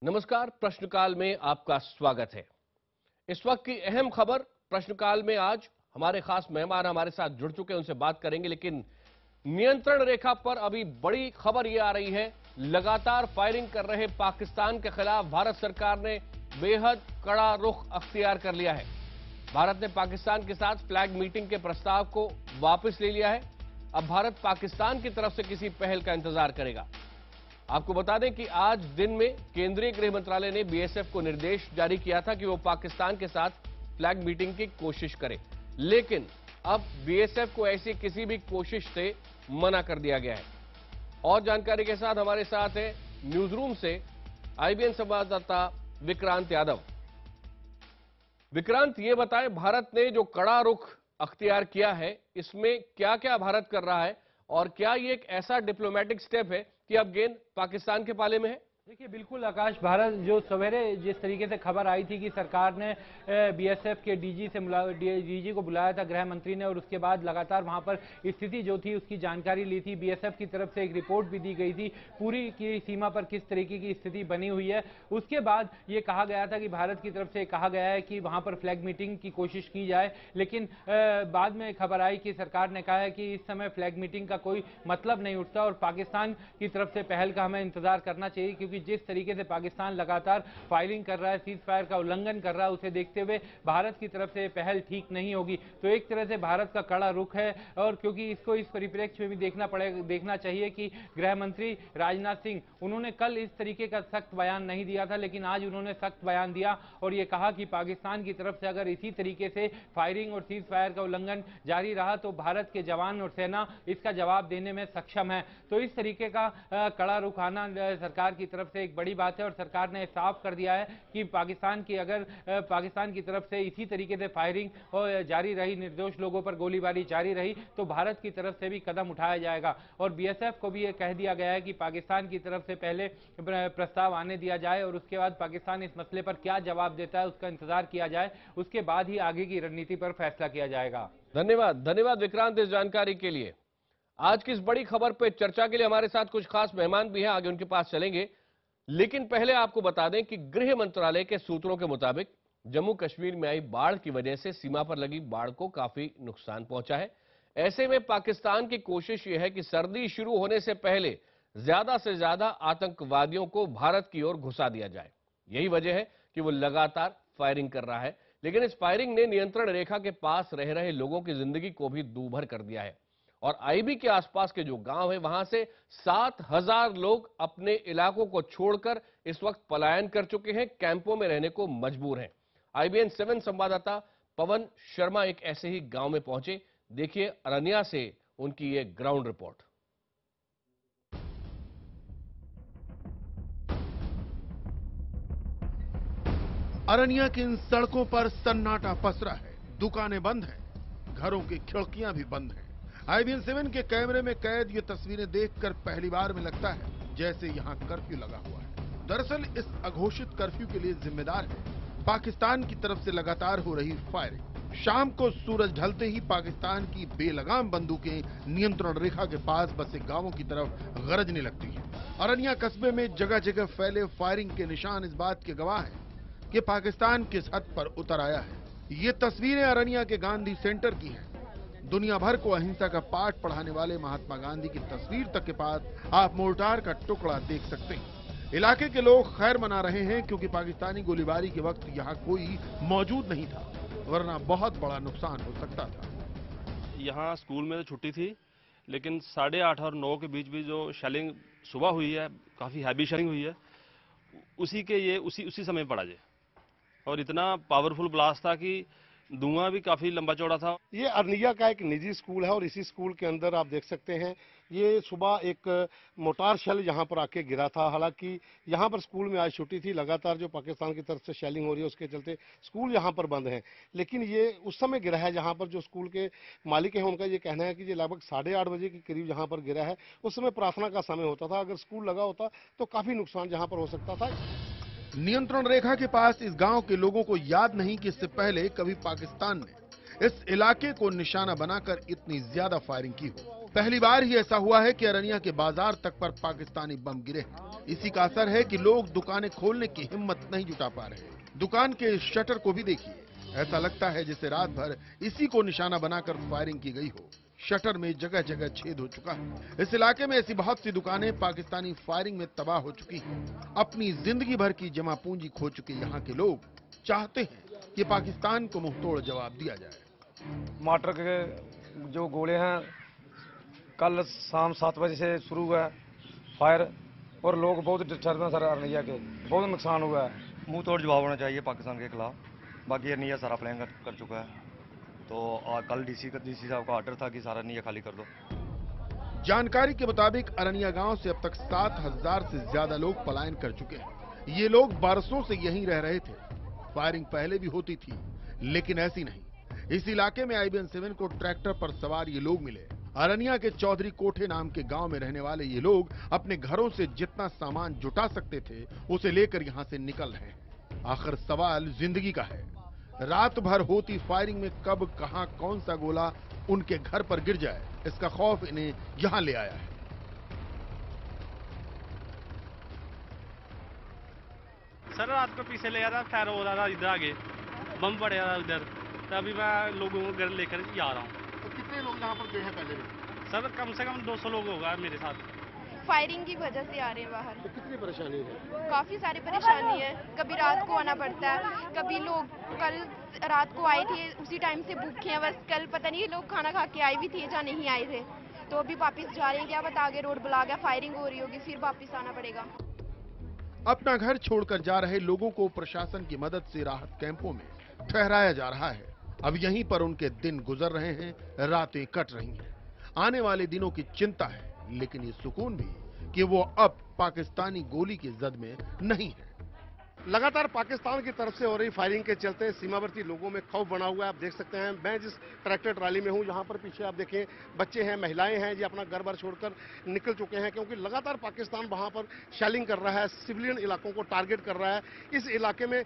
नमस्कार। प्रश्नकाल में आपका स्वागत है। इस वक्त की अहम खबर प्रश्नकाल में आज हमारे खास मेहमान हमारे साथ जुड़ चुके हैं, उनसे बात करेंगे। लेकिन नियंत्रण रेखा पर अभी बड़ी खबर यह आ रही है, लगातार फायरिंग कर रहे पाकिस्तान के खिलाफ भारत सरकार ने बेहद कड़ा रुख अख्तियार कर लिया है। भारत ने पाकिस्तान के साथ फ्लैग मीटिंग के प्रस्ताव को वापस ले लिया है। अब भारत पाकिस्तान की तरफ से किसी पहल का इंतजार करेगा। आपको बता दें कि आज दिन में केंद्रीय गृह मंत्रालय ने बीएसएफ को निर्देश जारी किया था कि वो पाकिस्तान के साथ फ्लैग मीटिंग की कोशिश करे, लेकिन अब बीएसएफ को ऐसी किसी भी कोशिश से मना कर दिया गया है। और जानकारी के साथ हमारे साथ है न्यूज रूम से आईबीएन संवाददाता विक्रांत यादव। विक्रांत, ये बताएं, भारत ने जो कड़ा रुख अख्तियार किया है, इसमें क्या क्या भारत कर रहा है और क्या ये एक ऐसा डिप्लोमेटिक स्टेप है कि अब गेंद पाकिस्तान के पाले में है? देखिए, बिल्कुल आकाश, भारत जो सवेरे जिस तरीके से खबर आई थी कि सरकार ने बीएसएफ के डीजी को बुलाया था गृह मंत्री ने, और उसके बाद लगातार वहां पर स्थिति जो थी उसकी जानकारी ली थी। बीएसएफ की तरफ से एक रिपोर्ट भी दी गई थी पूरी की सीमा पर किस तरीके की स्थिति बनी हुई है। उसके बाद ये कहा गया था कि भारत की तरफ से कहा गया है कि वहां पर फ्लैग मीटिंग की कोशिश की जाए, लेकिन बाद में खबर आई कि सरकार ने कहा है कि इस समय फ्लैग मीटिंग का कोई मतलब नहीं उठता और पाकिस्तान की तरफ से पहल का हमें इंतजार करना चाहिए, क्योंकि जिस तरीके से पाकिस्तान लगातार फायरिंग कर रहा है, सीज फायर का उल्लंघन कर रहा है, उसे देखते हुए भारत की तरफ से पहल ठीक नहीं होगी। तो एक तरह से भारत का कड़ा रुख है, और क्योंकि इसको इस परिप्रेक्ष्य में भी देखना चाहिए कि गृह मंत्री राजनाथ सिंह, उन्होंने कल इस तरीके का सख्त बयान नहीं दिया था, लेकिन आज उन्होंने सख्त बयान दिया और यह कहा कि पाकिस्तान की तरफ से अगर इसी तरीके से फायरिंग और सीज फायर का उल्लंघन जारी रहा तो भारत के जवान और सेना इसका जवाब देने में सक्षम है। तो इस तरीके का कड़ा रुख आना सरकार की तरफ से एक बड़ी बात है, और सरकार ने साफ कर दिया है कि पाकिस्तान की तरफ से इसी तरीके से फायरिंग जारी रही, निर्दोष लोगों पर गोलीबारी जारी रही, तो भारत की तरफ से भी कदम उठाया जाएगा। और बीएसएफ को भी यह कह दिया गया है कि पाकिस्तान की तरफ से पहले प्रस्ताव आने दिया जाए और उसके बाद पाकिस्तान इस मसले पर क्या जवाब देता है उसका इंतजार किया जाए, उसके बाद ही आगे की रणनीति पर फैसला किया जाएगा। धन्यवाद विक्रांत इस जानकारी के लिए। आज की इस बड़ी खबर पर चर्चा के लिए हमारे साथ कुछ खास मेहमान भी हैं, आगे उनके पास चलेंगे। लेकिन पहले आपको बता दें कि गृह मंत्रालय के सूत्रों के मुताबिक जम्मू कश्मीर में आई बाढ़ की वजह से सीमा पर लगी बाढ़ को काफी नुकसान पहुंचा है। ऐसे में पाकिस्तान की कोशिश यह है कि सर्दी शुरू होने से पहले ज्यादा से ज्यादा आतंकवादियों को भारत की ओर घुसा दिया जाए। यही वजह है कि वो लगातार फायरिंग कर रहा है, लेकिन इस फायरिंग ने नियंत्रण रेखा के पास रह रहे लोगों की जिंदगी को भी दूभर कर दिया है। और आईबी के आसपास के जो गांव है, वहां से 7,000 लोग अपने इलाकों को छोड़कर इस वक्त पलायन कर चुके हैं, कैंपों में रहने को मजबूर हैं। आईबीएन 7 संवाददाता पवन शर्मा एक ऐसे ही गांव में पहुंचे। देखिए अरनिया से उनकी ये ग्राउंड रिपोर्ट। अरनिया की इन सड़कों पर सन्नाटा पसरा है। दुकानें बंद हैं, घरों की खिड़कियां भी बंद हैं। आईबीएन 7 के कैमरे में कैद ये तस्वीरें देखकर पहली बार में लगता है जैसे यहाँ कर्फ्यू लगा हुआ है। दरअसल इस अघोषित कर्फ्यू के लिए जिम्मेदार है पाकिस्तान की तरफ से लगातार हो रही फायरिंग। शाम को सूरज ढलते ही पाकिस्तान की बेलगाम बंदूकें नियंत्रण रेखा के पास बसे गांवों की तरफ गरजने लगती हैं। अरनिया कस्बे में जगह जगह फैले फायरिंग के निशान इस बात के गवाह हैं कि पाकिस्तान किस हद पर उतर आया है। ये तस्वीरें अरनिया के गांधी सेंटर की हैं। दुनिया भर को अहिंसा का पाठ पढ़ाने वाले महात्मा गांधी की तस्वीर तक के पास आप मोर्टार का टुकड़ा देख सकते हैं। इलाके के लोग खैर मना रहे हैं क्योंकि पाकिस्तानी गोलीबारी के वक्त यहाँ कोई मौजूद नहीं था, वरना बहुत बड़ा नुकसान हो सकता था। यहाँ स्कूल में तो छुट्टी थी, लेकिन 8:30 और 9 के बीच भी जो शेलिंग सुबह हुई है, काफी हैवी शेलिंग हुई है, उसी समय पड़ा जे, और इतना पावरफुल ब्लास्ट था कि धुआं भी काफी लंबा चौड़ा था। ये अरनिया का एक निजी स्कूल है और इसी स्कूल के अंदर आप देख सकते हैं ये सुबह एक मोटार शेल यहाँ पर आके गिरा था। हालांकि यहाँ पर स्कूल में आज छुट्टी थी, लगातार जो पाकिस्तान की तरफ से शेलिंग हो रही है उसके चलते स्कूल यहाँ पर बंद है, लेकिन ये उस समय गिरा है जहाँ पर जो स्कूल के मालिक हैं उनका ये कहना है कि ये लगभग 8:30 बजे के करीब यहाँ पर गिरा है। उस समय प्रार्थना का समय होता था, अगर स्कूल लगा होता तो काफी नुकसान यहाँ पर हो सकता था। नियंत्रण रेखा के पास इस गांव के लोगों को याद नहीं कि इससे पहले कभी पाकिस्तान ने इस इलाके को निशाना बनाकर इतनी ज्यादा फायरिंग की हो। पहली बार ही ऐसा हुआ है कि अरनिया के बाजार तक पर पाकिस्तानी बम गिरे हैं। इसी का असर है कि लोग दुकानें खोलने की हिम्मत नहीं जुटा पा रहे। दुकान के शटर को भी देखिए, ऐसा लगता है जैसे रात भर इसी को निशाना बनाकर फायरिंग की गई हो। शटर में जगह जगह छेद हो चुका है। इस इलाके में ऐसी बहुत सी दुकानें पाकिस्तानी फायरिंग में तबाह हो चुकी हैं। अपनी जिंदगी भर की जमा पूंजी खो चुके यहाँ के लोग चाहते हैं कि पाकिस्तान को मुंहतोड़ जवाब दिया जाए। टमाटर के जो गोले हैं कल शाम 7 बजे से शुरू हुआ है फायर, और लोग बहुत डिस्टर्ब हैं सर। अरनिया के बहुत नुकसान हुआ है। मुंह तोड़ जवाब होना चाहिए पाकिस्तान के खिलाफ। बाकी अरनिया सारा प्लान कर चुका है, तो कल डीसी साहब का ऑर्डर था कि सारा अरनिया खाली कर दो। जानकारी के मुताबिक अरनिया गांव से अब तक 7,000 से ज्यादा लोग पलायन कर चुके हैं। ये लोग बरसों से यहीं रह रहे थे। फायरिंग पहले भी होती थी, लेकिन ऐसी नहीं। इस इलाके में IBN-7 को ट्रैक्टर पर सवार ये लोग मिले। अरनिया के चौधरी कोठे नाम के गांव में रहने वाले ये लोग अपने घरों से जितना सामान जुटा सकते थे उसे लेकर यहां से निकल रहे हैं। आखिर सवाल जिंदगी का है। रात भर होती फायरिंग में कब कहां कौन सा गोला उनके घर पर गिर जाए, इसका खौफ इन्हें यहां ले आया है। सर रात को पीछे ले रहा था, फायर हो रहा था इधर आगे, बम पड़े रहा उधर, तभी मैं लोगों को घर लेकर आ रहा हूँ। तो कितने लोग यहाँ पर गए हैं पहले में? सर कम से कम 200 लोग होगा मेरे साथ। फायरिंग की वजह से आ रहे हैं बाहर। तो कितनी परेशानी है? काफी सारी परेशानी है। कभी रात को आना पड़ता है, कभी लोग कल रात को आए थे उसी टाइम से भूखे हैं। बस कल पता नहीं लोग खाना खा के आए भी थे या नहीं आए थे, तो अभी वापस जा रहे हैं। क्या बता आगे रोड ब्लॉक है, फायरिंग हो रही होगी, फिर वापस आना पड़ेगा। अपना घर छोड़कर जा रहे लोगों को प्रशासन की मदद से राहत कैंपों में ठहराया जा रहा है। अब यहीं पर उनके दिन गुजर रहे हैं, रातें कट रही हैं। आने वाले दिनों की चिंता है, लेकिन ये सुकून भी कि वो अब पाकिस्तानी गोली की जद में नहीं है। लगातार पाकिस्तान की तरफ से हो रही फायरिंग के चलते सीमावर्ती लोगों में खौफ बना हुआ है। आप देख सकते हैं, मैं जिस ट्रैक्टर ट्राली में हूं, यहाँ पर पीछे आप देखें बच्चे हैं, महिलाएं हैं, ये अपना घर बार छोड़कर निकल चुके हैं, क्योंकि लगातार पाकिस्तान वहां पर शेलिंग कर रहा है, सिविलियन इलाकों को टारगेट कर रहा है। इस इलाके में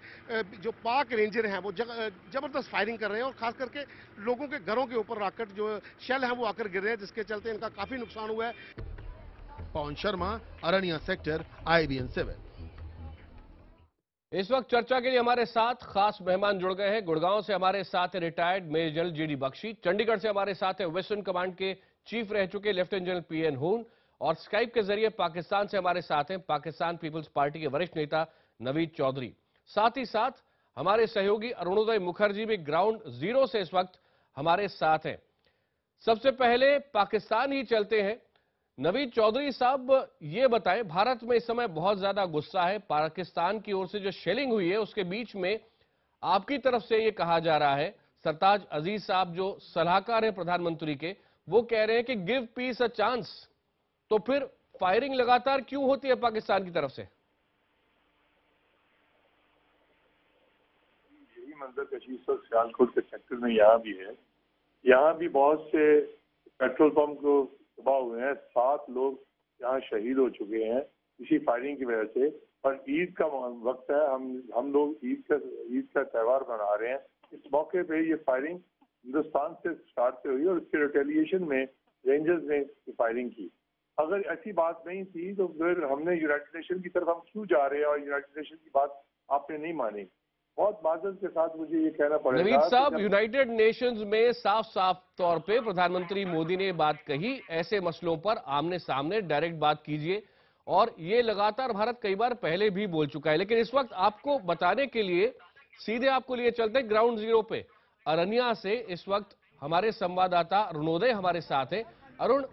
जो पाक रेंजर हैं वो जबरदस्त फायरिंग कर रहे हैं, और खास करके लोगों के घरों के ऊपर रॉकेट जो शेल हैं वो आकर गिर रहे हैं, जिसके चलते इनका काफी नुकसान हुआ है। Pawan Sharma, Arniya sector, IBN-7। इस वक्त चर्चा के लिए हमारे साथ खास मेहमान जुड़ गए हैं। गुड़गांव से हमारे साथ retired major general GD Bakshi, Chandigarh से हमारे साथ है वेस्टर्न कमांड के चीफ रह चुके लेफ्टिनेंट जनरल PN हून, और स्काइप के जरिए पाकिस्तान से हमारे साथ हैं पाकिस्तान पीपल्स पार्टी के वरिष्ठ नेता नवीद चौधरी। साथ ही साथ हमारे सहयोगी अरुणोदय मुखर्जी भी ग्राउंड जीरो से इस वक्त हमारे साथ हैं। सबसे पहले पाकिस्तान ही चलते हैं। नवीद चौधरी साहब, ये बताएं, भारत में इस समय बहुत ज्यादा गुस्सा है। पाकिस्तान की ओर से जो शेलिंग हुई है उसके बीच में आपकी तरफ से ये कहा जा रहा है, सरताज अजीज साहब जो सलाहकार हैं प्रधानमंत्री के, वो कह रहे हैं कि गिव पीस अ चांस। तो फिर फायरिंग लगातार क्यों होती है पाकिस्तान की तरफ से? यही मंजर कशी सियालकोट के सेक्टर में यहाँ भी है। यहाँ भी बहुत से पेट्रोल पंप को तबाह हुए हैं, 7 लोग यहाँ शहीद हो चुके हैं इसी फायरिंग की वजह से। और ईद का वक्त है, हम लोग ईद का त्यौहार मना रहे हैं। इस मौके पे ये फायरिंग हिंदुस्तान से स्टार्ट से हुई और उसके रिटेलिएशन में रेंजर्स ने फायरिंग की। अगर ऐसी बात नहीं थी तो फिर हमने यूनाइटेड नेशन की तरफ हम क्यों जा रहे हैं, और यूनाइटेड नेशन की बात आपने नहीं मानी। बहुत माजरत के साथ मुझे ये कहना पड़ेगा। नवीद साहब, यूनाइटेड नेशंस में साफ साफ तौर पे प्रधानमंत्री मोदी ने बात कही, ऐसे मसलों पर आमने सामने डायरेक्ट बात कीजिए, और ये लगातार भारत कई बार पहले भी बोल चुका है। लेकिन इस वक्त आपको बताने के लिए सीधे आपको लिए चलते हैं ग्राउंड जीरो पे। अरनिया से इस वक्त हमारे संवाददाता अरुणोदय हमारे साथ है। अरुण,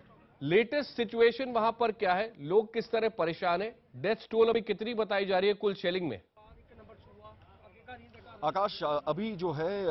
लेटेस्ट सिचुएशन वहां पर क्या है? लोग किस तरह परेशान है? डेथ टोल अभी कितनी बताई जा रही है कुल शेलिंग में? आकाश, अभी जो है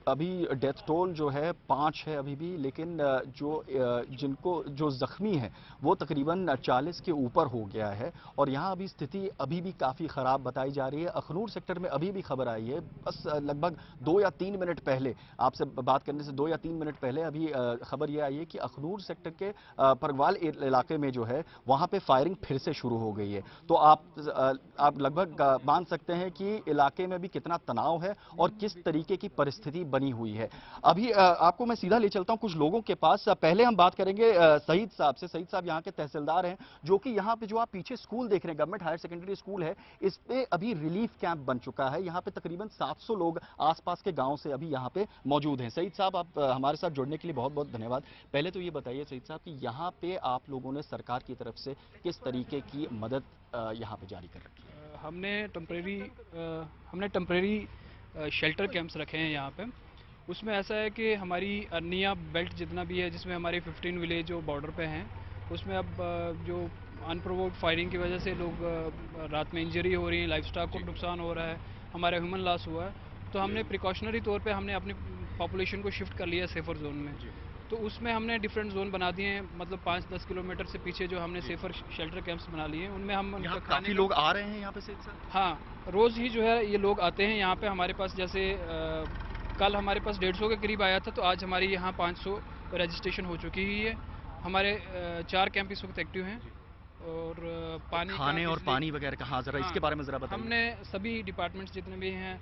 अभी डेथ टोल जो है 5 है अभी भी, लेकिन जो जख्मी है वो तकरीबन 40 के ऊपर हो गया है। और यहाँ अभी स्थिति अभी भी काफ़ी ख़राब बताई जा रही है। अखनूर सेक्टर में अभी भी खबर आई है, बस लगभग 2 या 3 मिनट पहले, आपसे बात करने से 2 या 3 मिनट पहले अभी खबर ये आई है कि अखनूर सेक्टर के परगवाल इलाके में जो है वहाँ पर फायरिंग फिर से शुरू हो गई है। तो आप लगभग मान सकते हैं कि इलाके में भी कितना तनाव तनाव है और किस तरीके की परिस्थिति बनी हुई है। अभी आपको मैं सीधा ले चलता हूं कुछ लोगों के पास। पहले हम बात करेंगे सईद साहब से। सईद साहब यहाँ के तहसीलदार हैं, जो कि यहाँ पे जो आप पीछे स्कूल देख रहे हैं, गवर्नमेंट हायर सेकेंडरी स्कूल है, इस पे अभी रिलीफ कैंप बन चुका है। यहाँ पे तकरीबन 700 लोग आसपास के गांव से अभी यहाँ पे मौजूद हैं। सईद साहब, आप हमारे साथ जुड़ने के लिए बहुत बहुत धन्यवाद। पहले तो ये बताइए सईद साहब कि यहाँ पे आप लोगों ने सरकार की तरफ से किस तरीके की मदद यहाँ पे जारी कर रखी है? हमने टेम्परेरी शेल्टर कैंप्स रखे हैं यहाँ पे। उसमें ऐसा है कि हमारी अर्निया बेल्ट जितना भी है, जिसमें हमारे 15 विलेज जो बॉर्डर पे हैं, उसमें अब जो अनप्रोवोक्ड फायरिंग की वजह से लोग रात में इंजरी हो रही है, लाइफ स्टॉक को नुकसान हो रहा है, हमारा ह्यूमन लॉस हुआ है, तो हमने प्रिकॉशनरी तौर पे हमने अपनी पॉपुलेशन को शिफ्ट कर लिया सेफर जोन में। तो उसमें हमने डिफरेंट जोन बना दिए हैं, मतलब 5-10 किलोमीटर से पीछे जो हमने सेफर शेल्टर कैंप्स बना लिए हैं, उनमें हम काफी लोग आ रहे हैं यहाँ पे सईद साहब? हाँ, रोज़ ही जो है ये लोग आते हैं यहाँ पे। हमारे पास जैसे कल हमारे पास 150 के करीब आया था, तो आज हमारी यहाँ 500 रजिस्ट्रेशन हो चुकी ही है। हमारे 4 कैंप इस वक्त एक्टिव हैं। और पानी, खाने और पानी वगैरह का, हाँ जरा इसके बारे में जरा बताइए। हमने सभी डिपार्टमेंट्स जितने भी हैं,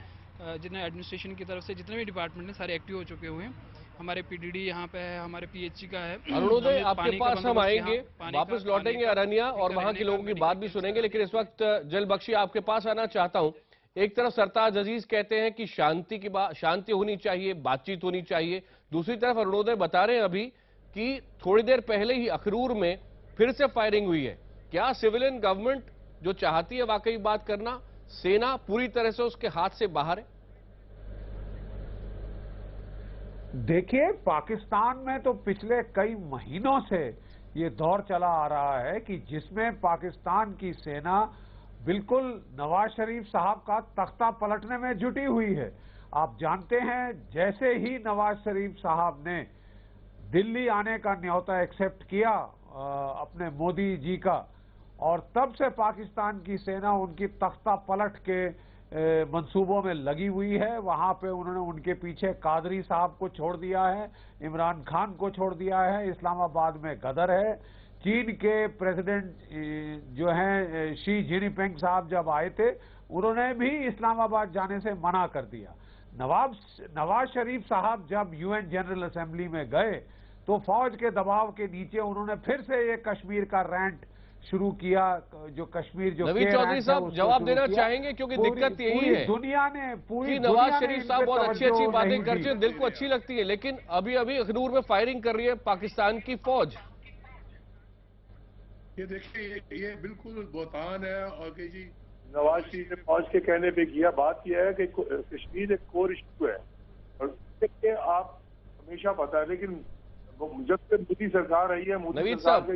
जितने एडमिनिस्ट्रेशन की तरफ से जितने भी डिपार्टमेंट हैं, सारे एक्टिव हो चुके हुए हैं। हमारे पीडीडी यहाँ पे है, हमारे पीएचसी का है। अरुणोदय, आपके पास हम आएंगे, वापस लौटेंगे अरनिया और वहां के लोगों की बात भी सुनेंगे, लेकिन इस वक्त जलबख्शी आपके पास आना चाहता हूं। एक तरफ सरताज अजीज कहते हैं कि शांति होनी चाहिए, बातचीत होनी चाहिए। दूसरी तरफ अरुणोदय बता रहे हैं अभी कि थोड़ी देर पहले ही अखनूर में फिर से फायरिंग हुई है। क्या सिविलियन गवर्नमेंट जो चाहती है वाकई बात करना, सेना पूरी तरह से उसके हाथ से बाहर है? देखिए, पाकिस्तान में तो पिछले कई महीनों से ये दौर चला आ रहा है कि जिसमें पाकिस्तान की सेना बिल्कुल नवाज शरीफ साहब का तख्ता पलटने में जुटी हुई है। आप जानते हैं, जैसे ही नवाज शरीफ साहब ने दिल्ली आने का न्योता एक्सेप्ट किया अपने मोदी जी का, और तब से पाकिस्तान की सेना उनकी तख्ता पलट के मंसूबों में लगी हुई है। वहां पे उन्होंने उनके पीछे कादरी साहब को छोड़ दिया है, इमरान खान को छोड़ दिया है, इस्लामाबाद में गदर है। चीन के प्रेसिडेंट जो हैं शी जिनपिंग साहब जब आए थे, उन्होंने भी इस्लामाबाद जाने से मना कर दिया। नवाज शरीफ साहब जब यूएन जनरल असेंबली में गए तो फौज के दबाव के नीचे उन्होंने फिर से ये कश्मीर का रैंट शुरू किया। जो कश्मीर जो नवीद चौधरी साहब जवाब देना चाहेंगे, क्योंकि दिक्कत यही है दुनिया ने पूरी नवाज शरीफ साहब बहुत अच्छी बातें करते हैं, दिल को अच्छी लगती है, लेकिन अभी अभी अखनूर में फायरिंग कर रही है पाकिस्तान की फौज। ये देखिए, ये बिल्कुल बोतान है। और कि जी नवाज शरीफ ने फौज के कहने पे किया, बात यह है कि कश्मीर एक कोर इशू है और आप हमेशा पता है, लेकिन जब से मोदी सरकार आई है, नवीद साहब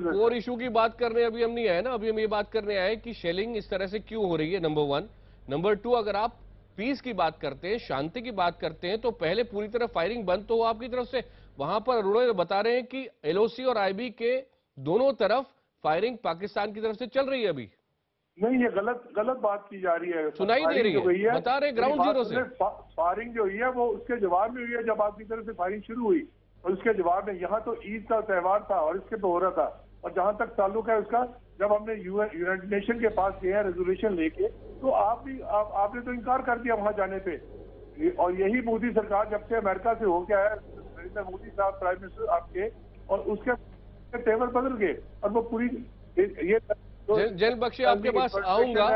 कोर इशू की बात करने अभी हम नहीं आए ना, अभी हम ये बात करने आए कि शेलिंग इस तरह से क्यों हो रही है, नंबर 1। नंबर 2, अगर आप पीस की बात करते हैं, शांति की बात करते हैं, तो पहले पूरी तरह फायरिंग बंद तो हो आपकी तरफ से। वहां पर अरुणोदय बता रहे हैं कि एलओसी और आईबी के दोनों तरफ फायरिंग पाकिस्तान की तरफ से चल रही है अभी। नहीं, ये गलत बात की जा रही है, सुनाई दे रही है, बता रहे ग्राउंड जीरो से फायरिंग जो हुई है वो उसके जवाब में हुई है जब आपकी तरफ से फायरिंग शुरू हुई, और उसके जवाब में यहाँ तो ईद का त्यौहार था और इसके पे हो रहा था। और जहां तक ताल्लुक है उसका, जब हमने यूनाइटेड नेशन के पास गए हैं रेजोल्यूशन लेके, तो आपने तो इनकार कर दिया वहां जाने पे। और यही मोदी सरकार जब से अमेरिका से हो गया है, नरेंद्र मोदी साहब प्राइम मिनिस्टर आपके, और उसके तेवर बदल गए और वो पूरी ये जलबख्शी आपके पास आऊंगा,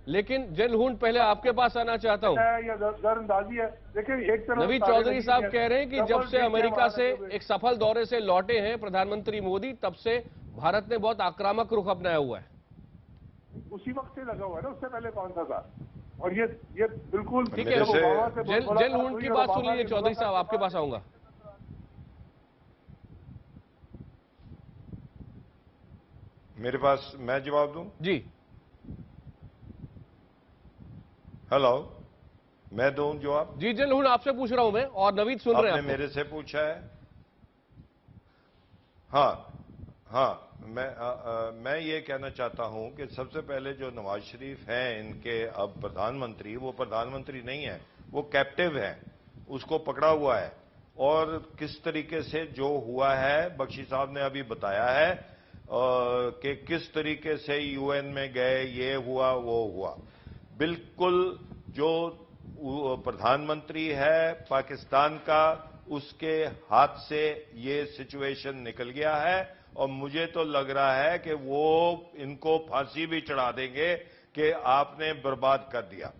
लेकिन जलहून पहले आपके पास आना चाहता हूं। दरअंदाजी है। देखिए, एक तरफ नवीद चौधरी साहब कह रहे हैं कि जब से अमेरिका से एक सफल दौरे से लौटे हैं प्रधानमंत्री मोदी, तब से भारत ने बहुत आक्रामक रुख अपनाया हुआ है। उसी वक्त से लगा हुआ है ना, उससे पहले कौन सा था? और ये बिल्कुल ठीक है। जलहून की बात सुन लीजिए चौधरी साहब, आपके पास आऊंगा। मेरे पास, मैं जवाब दूं? जी। हेलो, मैं दूं जवाब? जी जलहून आपसे पूछ रहा हूं मैं, और नवीद सुन रहे हैं। आपने मेरे से पूछा है? हाँ, मैं ये कहना चाहता हूं कि सबसे पहले जो नवाज शरीफ हैं इनके अब प्रधानमंत्री, वो प्रधानमंत्री नहीं है, वो कैप्टिव है, उसको पकड़ा हुआ है। और किस तरीके से जो हुआ है, बख्शी साहब ने अभी बताया है कि किस तरीके से यूएन में गए, ये हुआ वो हुआ। बिल्कुल जो प्रधानमंत्री है पाकिस्तान का, उसके हाथ से ये सिचुएशन निकल गया है और मुझे तो लग रहा है कि वो इनको फांसी भी चढ़ा देंगे कि आपने बर्बाद कर दिया।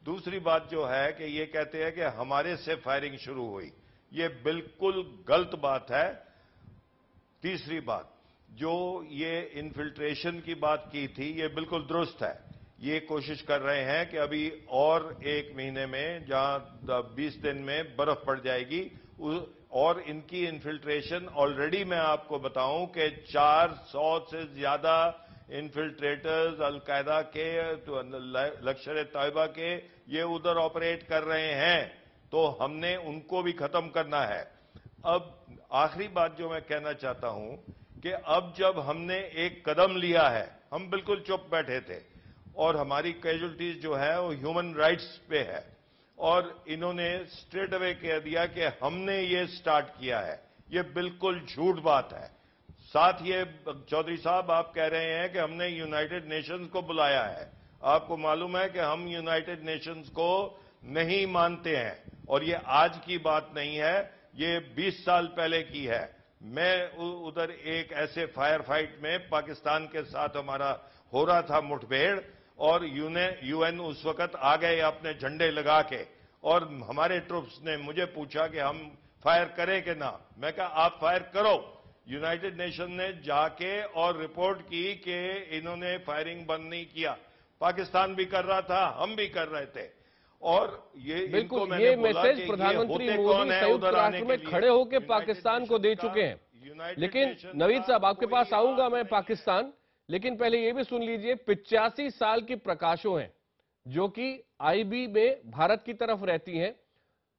दूसरी बात जो है कि ये कहते हैं कि हमारे से फायरिंग शुरू हुई, ये बिल्कुल गलत बात है। तीसरी बात, जो ये इन्फिल्ट्रेशन की बात की थी, ये बिल्कुल दुरुस्त है। ये कोशिश कर रहे हैं कि अभी और 1 महीने में, जहां 20 दिन में बर्फ पड़ जाएगी, और इनकी इन्फिल्ट्रेशन ऑलरेडी मैं आपको बताऊं कि 400 से ज्यादा इन्फिल्ट्रेटर्स अलकायदा के, लश्कर तैयबा के, ये उधर ऑपरेट कर रहे हैं, तो हमने उनको भी खत्म करना है। अब आखिरी बात जो मैं कहना चाहता हूं कि अब जब हमने एक कदम लिया है, हम बिल्कुल चुप बैठे थे और हमारी कैजुअल्टीज जो है वो ह्यूमन राइट्स पे है, और इन्होंने स्ट्रेट अवे कह दिया कि हमने ये स्टार्ट किया है। ये बिल्कुल झूठ बात है। साथ ये चौधरी साहब आप कह रहे हैं कि हमने यूनाइटेड नेशंस को बुलाया है। आपको मालूम है कि हम यूनाइटेड नेशंस को नहीं मानते हैं, और ये आज की बात नहीं है, ये 20 साल पहले की है। मैं उधर एक ऐसे फायर फाइट में पाकिस्तान के साथ हमारा हो रहा था मुठभेड़, और यूएन उस वक्त आ गए अपने झंडे लगा के, और हमारे ट्रुप्स ने मुझे पूछा कि हम फायर करें कि ना। मैं कहा आप फायर करो। यूनाइटेड नेशन ने जाके और रिपोर्ट की कि इन्होंने फायरिंग बंद नहीं किया। पाकिस्तान भी कर रहा था, हम भी कर रहे थे, और ये बिल्कुल मैंने ये बोला मैसेज कि प्रधानमंत्री ये होते मोदी कौन है संयुक्त उधर आने राष्ट्र के में लिए? खड़े होकर पाकिस्तान को दे चुके हैं। लेकिन नवीद साहब, आपके पास आऊंगा मैं पाकिस्तान, लेकिन पहले ये भी सुन लीजिए, 85 साल की प्रकाशो हैं जो कि आईबी में भारत की तरफ रहती हैं,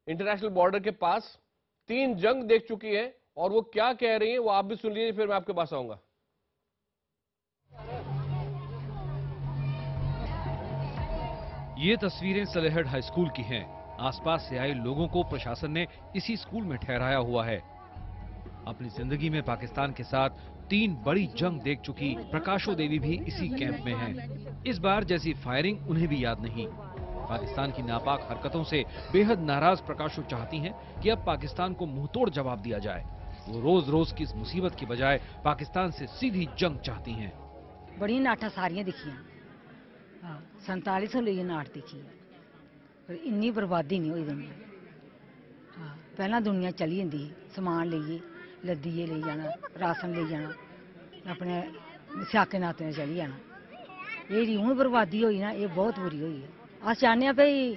इंटरनेशनल बॉर्डर के पास 3 जंग देख चुकी हैं, और वो क्या कह रही हैं वो आप भी सुन लीजिए, फिर मैं आपके पास आऊंगा। ये तस्वीरें सलेहट हाई स्कूल की हैं। आसपास से आए लोगों को प्रशासन ने इसी स्कूल में ठहराया हुआ है। अपनी जिंदगी में पाकिस्तान के साथ 3 बड़ी जंग देख चुकी प्रकाशो देवी भी इसी कैंप में हैं। इस बार जैसी फायरिंग उन्हें भी याद नहीं। पाकिस्तान की नापाक हरकतों से बेहद नाराज प्रकाशो चाहती हैं कि अब पाकिस्तान को मुंहतोड़ जवाब दिया जाए। वो रोज रोज की इस मुसीबत की बजाय पाकिस्तान से सीधी जंग चाहती हैं। बड़ी नाटा सारियां दिखियां, 4700 ਲਈ नाट दिखी है, पर इन्नी बर्बादी नहीं हुई दुनिया। पहला दुनिया चली जाती, समान लेइए, लद्दीए ले जाना, राशन ले जाना, अपने स्याके नाते ने चली जाना। ये जी हूँ बर्बादी हुई ना, ये बहुत बुरी हुई है। अस चाहते भाई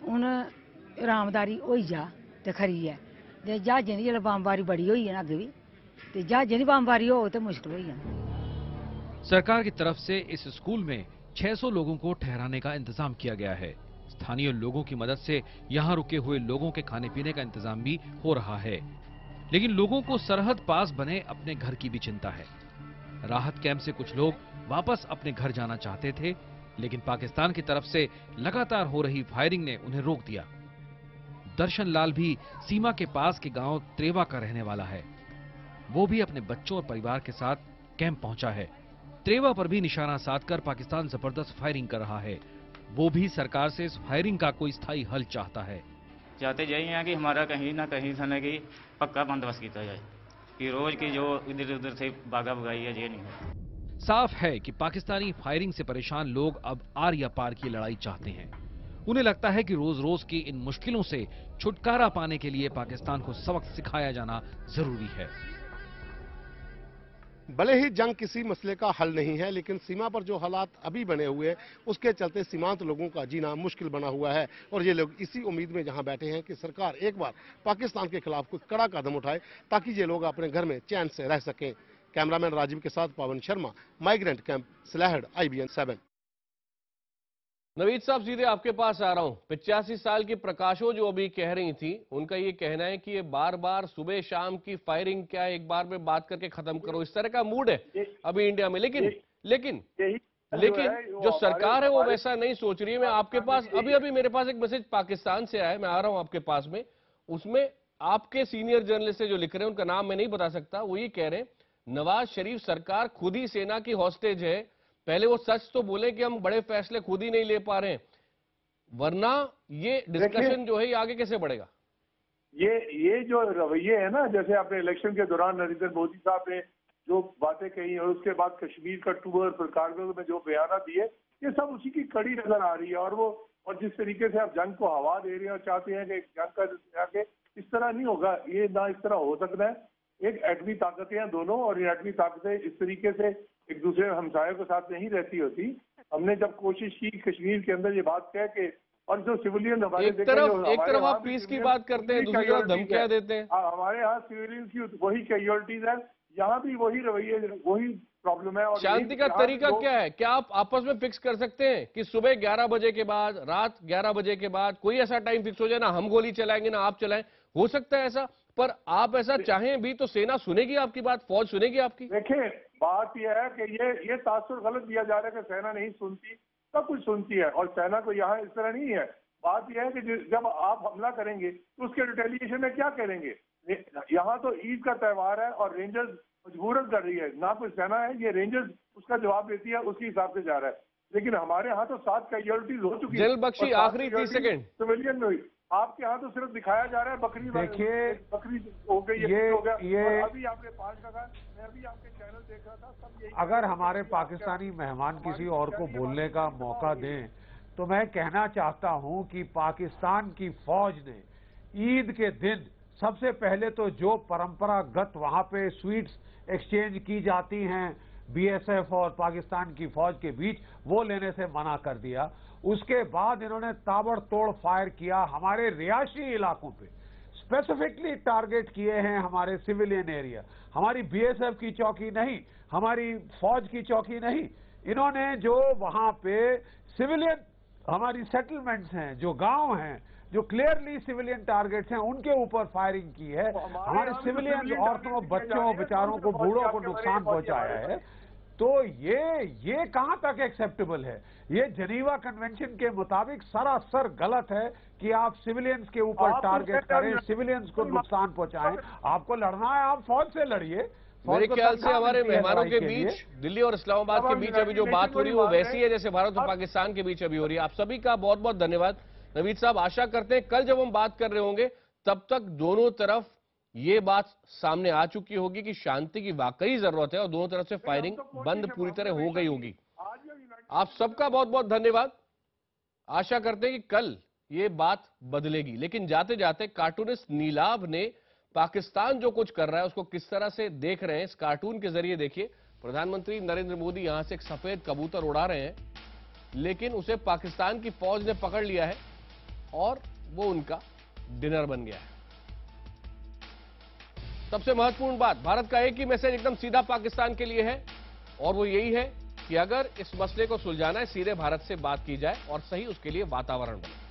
हूँ आरामदारी हो जा तो खरी है, जहाजें की जो बमबारी बड़ी हुई है ना अगे भी, तो जहाजें की बमबारी हो तो मुश्किल हो जाना। सरकार की तरफ से इस स्कूल में 600 लोगों को ठहराने का इंतजाम किया गया है। स्थानीय लोगों की मदद से यहाँ रुके हुए लोगों के खाने पीने का इंतजाम भी हो रहा है। लेकिन लोगों को सरहद पास बने अपने घर की भी चिंता है। राहत कैंप से कुछ लोग वापस अपने घर जाना चाहते थे, लेकिन पाकिस्तान की तरफ से लगातार हो रही फायरिंग ने उन्हें रोक दिया। दर्शन लाल भी सीमा के पास के गांव त्रेवा का रहने वाला है। वो भी अपने बच्चों और परिवार के साथ कैंप पहुंचा है। त्रेवा पर भी निशाना साधकर पाकिस्तान जबरदस्त फायरिंग कर रहा है। वो भी सरकार से इस फायरिंग का कोई स्थायी हल चाहता है। चाहते यही है कि हमारा कहीं ना कहीं थाने की पक्का बंदोबस्त किया जाए कि रोज की जो इधर उधर से भागा भगाई है ये नहीं हो। साफ है कि पाकिस्तानी फायरिंग से परेशान लोग अब आर या पार की लड़ाई चाहते हैं। उन्हें लगता है कि रोज रोज की इन मुश्किलों से छुटकारा पाने के लिए पाकिस्तान को सबक सिखाया जाना जरूरी है। भले ही जंग किसी मसले का हल नहीं है, लेकिन सीमा पर जो हालात अभी बने हुए हैं उसके चलते सीमांत लोगों का जीना मुश्किल बना हुआ है, और ये लोग इसी उम्मीद में जहां बैठे हैं कि सरकार एक बार पाकिस्तान के खिलाफ कोई कड़ा कदम उठाए ताकि ये लोग अपने घर में चैन से रह सकें। कैमरामैन राजीव के साथ Pawan Sharma, migrant camp, Salehat, IBN 7। Naveed साहब, सीधे आपके पास आ रहा हूं। 85 साल की प्रकाशो जो अभी कह रही थी, उनका ये कहना है कि ये बार बार सुबह शाम की फायरिंग क्या है, एक बार में बात करके खत्म करो, इस तरह का मूड है अभी इंडिया में। लेकिन जो सरकार है वो वैसा नहीं सोच रही है। मैं आपके पास अभी मेरे पास एक मैसेज पाकिस्तान से आया है, मैं आ रहा हूं आपके पास में। उसमें आपके सीनियर जर्नलिस्ट जो लिख रहे हैं, उनका नाम मैं नहीं बता सकता, वो ये कह रहे हैं नवाज शरीफ सरकार खुद ही सेना की हॉस्टेज है। पहले वो सच तो बोले कि हम बड़े फैसले खुद ही नहीं ले पा रहे हैं, वरना ये डिस्कशन जो है ये आगे कैसे बढ़ेगा? ये जो रवैये है ना, जैसे आपने इलेक्शन के दौरान नरेंद्र मोदी साहब ने जो बातें कही और उसके बाद कश्मीर का टूर, फिर कारगिल में जो बयान दिए, ये सब उसी की कड़ी नजर आ रही है। और जिस तरीके से आप जंग को हवा दे रहे हैं और चाहते हैं कि जंग का आगे इस तरह नहीं होगा, ये ना इस तरह हो सकता है। एक एटमी ताकतें हैं दोनों, और ये एटमी ताकतें इस तरीके से एक दूसरे हमसायों के साथ नहीं रहती होती। हमने जब कोशिश की कश्मीर के अंदर ये बात कह के, और जो सिविलियन हमारे एक तरफ आप पीस की बात करते हैं, दूसरी तरफ धमकियां देते हैं। हमारे यहाँ सिविलियन की वही कैजुअलिटीज है, यहाँ भी वही रवैये, वही प्रॉब्लम है। और शांति का तरीका क्या है? क्या आप आपस में फिक्स कर सकते हैं कि सुबह 11 बजे के बाद, रात 11 बजे के बाद कोई ऐसा टाइम फिक्स हो जाए, ना हम गोली चलाएंगे ना आप चलाएं? हो सकता है ऐसा, पर आप ऐसा चाहें भी तो सेना सुनेगी आपकी बात, फौज सुनेगी आपकी? देखिए, बात यह है कि ये तासुर गलत दिया जा रहा है कि सेना नहीं सुनती, सब कुछ सुनती है, और सेना को यहाँ इस तरह नहीं है। बात यह है कि जब आप हमला करेंगे तो उसके रिटेलिएशन में क्या करेंगे? यहाँ तो ईद का त्यौहार है और रेंजर्स मजबूरन कर रही है, ना कोई सेना है, ये रेंजर्स उसका जवाब देती है, उसके हिसाब से जा रहा है। लेकिन हमारे यहाँ तो 7 कैजुअल्टीज हो चुकी है। जेल बख्शी आखिरी 30 सेकंड सिविलियन में हुई, आपके यहाँ तो सिर्फ दिखाया जा रहा है बकरी, देखिए बकरी हो गई, ये हो गया, ये अभी आपने 5 का, मैं अभी आपके चैनल देख रहा था, सब यही। अगर हमारे पाकिस्तानी मेहमान किसी और को बोलने का मौका दें तो मैं कहना चाहता हूं कि पाकिस्तान की फौज ने ईद के दिन सबसे पहले तो जो परंपरागत वहां पे स्वीट्स एक्सचेंज की जाती हैं बीएसएफ और पाकिस्तान की फौज के बीच, वो लेने से मना कर दिया। उसके बाद इन्होंने ताबड़तोड़ फायर किया हमारे रिहायशी इलाकों पे, स्पेसिफिकली टारगेट किए हैं हमारे सिविलियन एरिया, हमारी बीएसएफ की चौकी नहीं, हमारी फौज की चौकी नहीं। इन्होंने जो वहां पे सिविलियन हमारी सेटलमेंट्स हैं, जो गांव हैं, जो क्लियरली सिविलियन टारगेट्स हैं, उनके ऊपर फायरिंग की है। हमारे सिविलियन औरतों, बच्चों, बेचारों को, बूढ़ों को नुकसान पहुंचाया है। तो ये कहां तक एक्सेप्टेबल है? ये जेनीवा कन्वेंशन के मुताबिक सरासर गलत है कि आप सिविलियंस के ऊपर टारगेट करें, सिविलियंस को नुकसान पहुंचाएं। आपको लड़ना है, आप फौज से लड़िए। मेरे ख्याल से हमारे मेहमानों के बीच, दिल्ली और इस्लामाबाद के बीच अभी जो बात हो रही है वो वैसी है जैसे भारत और पाकिस्तान के बीच अभी हो रही है। आप सभी का बहुत बहुत धन्यवाद। नवीद साहब, आशा करते हैं कल जब हम बात कर रहे होंगे तब तक दोनों तरफ ये बात सामने आ चुकी होगी कि शांति की वाकई जरूरत है और दोनों तरफ से फायरिंग बंद पूरी तरह हो गई होगी। आप सबका बहुत बहुत धन्यवाद। आशा करते हैं कि कल ये बात बदलेगी। लेकिन जाते जाते कार्टूनिस्ट नीलाभ ने पाकिस्तान जो कुछ कर रहा है उसको किस तरह से देख रहे हैं, इस कार्टून के जरिए देखिए। प्रधानमंत्री नरेंद्र मोदी यहां से एक सफेद कबूतर उड़ा रहे हैं, लेकिन उसे पाकिस्तान की फौज ने पकड़ लिया है और वो उनका डिनर बन गया है। सबसे महत्वपूर्ण बात, भारत का एक ही मैसेज एकदम सीधा पाकिस्तान के लिए है, और वो यही है कि अगर इस मसले को सुलझाना है, सीधे भारत से बात की जाए और सही उसके लिए वातावरण बने।